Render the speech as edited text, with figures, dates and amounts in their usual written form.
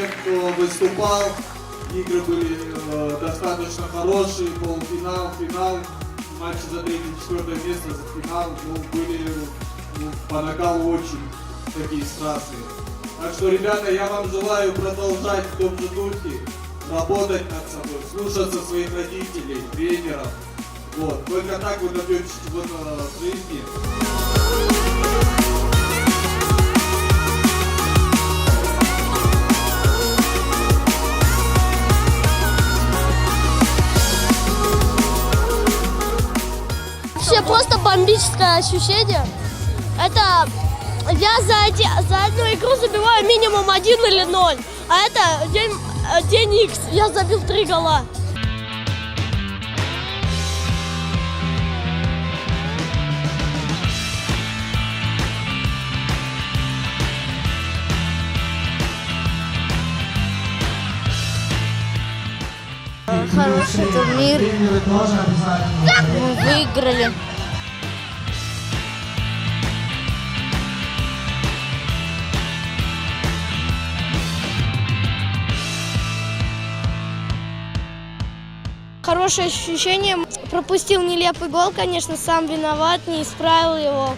тех, кто выступал. Игры были достаточно хорошие, полуфинал, финал. Матчи за 3-4 место, за финал были по накалу очень такие страстные. Так что, ребята, я вам желаю продолжать в том же духе, работать над собой, слушаться своих родителей, тренеров. Вот. Только так вы добьетесь чего-то в жизни. Вообще просто бомбическое ощущение. Это я за одну игру забиваю минимум 1 или 0. А это день X. Я забил 3 гола. Хороший турнир. Мы выиграли. Хорошее ощущение. Пропустил нелепый гол, конечно, сам виноват, не исправил его.